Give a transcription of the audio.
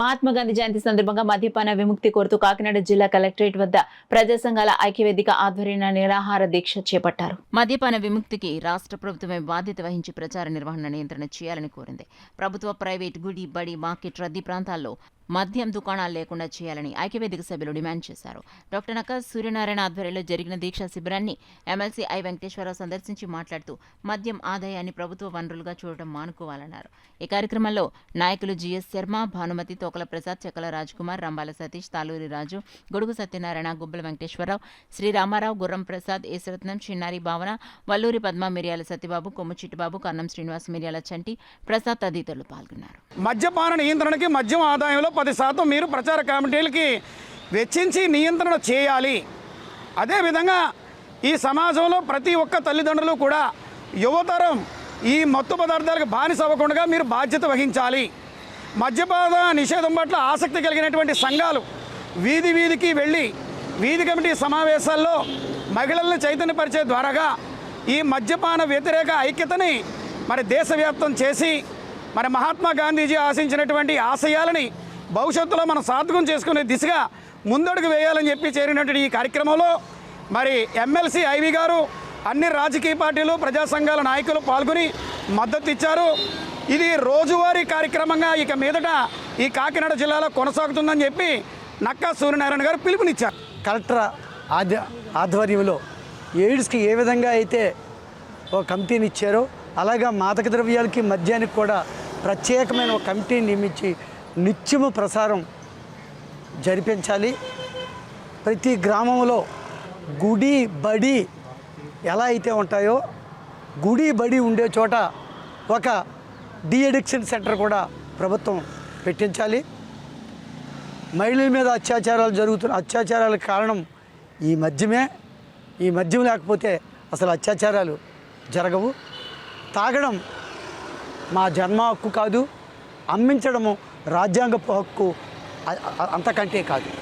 మహాత్మా గాంధీ జయంతి సందర్భంగా మద్యపాన విముక్తి కోరుతూ కాకినాడ జిల్లా కలెక్టరేట్ వద్ద ప్రజా సంఘాల ఐక్యవేదిక ఆధ్వర్యంలో నిరాహార దీక్ష చేపట్టారు. మద్యపాన విముక్తికి రాష్ట్ర ప్రభుత్వమే బాధ్యత వహించి ప్రచార నిర్వహణ నియంత్రణ చేయాలని కోరింది. ప్రభుత్వ, ప్రైవేట్, గుడి, బడి, మార్కెట్, రద్దీ ప్రాంతాల్లో మద్యం దుకాణాలు లేకుండా చేయాలని ఐక్యవేదిక సభ్యులు డిమాండ్ చేశారు. డాక్టర్ నక్కా సూర్యనారాయణ ఆధ్వర్యంలో జరిగిన దీక్షా శిబిరాన్ని ఎమ్మెల్సీ ఐ వెంకటేశ్వరరావు సందర్శించి మాట్లాడుతూ మద్యం ఆదాయాన్ని ప్రభుత్వ వనరులుగా చూడటం మానుకోవాలన్నారు. ఈ కార్యక్రమంలో నాయకులు జిఎస్ శర్మ, భానుమతి, తోకల ప్రసాద్, చెక్కల రాజ్కుమార్, రంబాల సతీష్, తాలూరి రాజు, గొడుగు సత్యనారాయణ, గుబ్బల వెంకటేశ్వరరావు, శ్రీ రామారావు, గుర్రం ప్రసాద్, ఏసరత్నం, చిన్నారి భావన, వల్లూరి పద్మ, మిర్యాల సత్యబాబు, కొమ్ము చిట్టుబాబు, కన్నం శ్రీనివాస్, మిర్యాల చంటి ప్రసాద్ తదితరులు పాల్గొన్నారు. మద్యపాన నియంత్రణకి మద్యం ఆదాయంలో 10% మీరు ప్రచార కమిటీలకి వెచ్చించి నియంత్రణ చేయాలి. అదేవిధంగా ఈ సమాజంలో ప్రతి ఒక్క తల్లిదండ్రులు కూడా యువతరం ఈ మత్తు పదార్థాలకు బానిస అవ్వకుండా మీరు బాధ్యత వహించాలి. మద్యపాన నిషేధం పట్ల ఆసక్తి కలిగినటువంటి సంఘాలు వీధి వీధికి వెళ్ళి వీధి కమిటీ సమావేశాల్లో మహిళలను చైతన్యపరిచే ద్వారాగా ఈ మద్యపాన వ్యతిరేక ఐక్యతని మరి దేశవ్యాప్తం చేసి మరి మహాత్మా గాంధీజీ ఆశించినటువంటి ఆశయాలని భవిష్యత్తులో మనం సార్థకం చేసుకునే దిశగా ముందడుగు వేయాలని చెప్పి చేరినటువంటి ఈ కార్యక్రమంలో మరి ఎమ్మెల్సీ ఐవి గారు, అన్ని రాజకీయ పార్టీలు, ప్రజా సంఘాల నాయకులు పాల్గొని మద్దతు ఇచ్చారు. ఇది రోజువారీ కార్యక్రమంగా ఇక మీదట ఈ కాకినాడ జిల్లాలో కొనసాగుతుందని చెప్పి నక్కా సూర్యనారాయణ గారు పిలుపునిచ్చారు. కలెక్టర్ ఆధ్వర్యంలో ఎయిడ్స్కి ఏ విధంగా అయితే ఒక కమిటీని ఇచ్చారో అలాగా మాదక ద్రవ్యాలకి, మద్యానికి కూడా ప్రత్యేకమైన ఒక కమిటీని నియమించి నిత్యము ప్రసారం జరిపించాలి. ప్రతి గ్రామంలో గుడి, బడి ఎలా అయితే ఉంటాయో గుడి, బడి ఉండే చోట ఒక డి అడిక్షన్ సెంటర్ కూడా ప్రభుత్వం పెట్టించాలి. మహిళల మీద అత్యాచారాలు జరుగుతున్న అత్యాచారాలకు కారణం ఈ మద్యమే. ఈ మద్యం లేకపోతే అసలు అత్యాచారాలు జరగవు. తాగడం మా జన్మ హక్కు కాదు, అమ్మించడము రాజ్యాంగపు హక్కు అంతకంటే కాదు.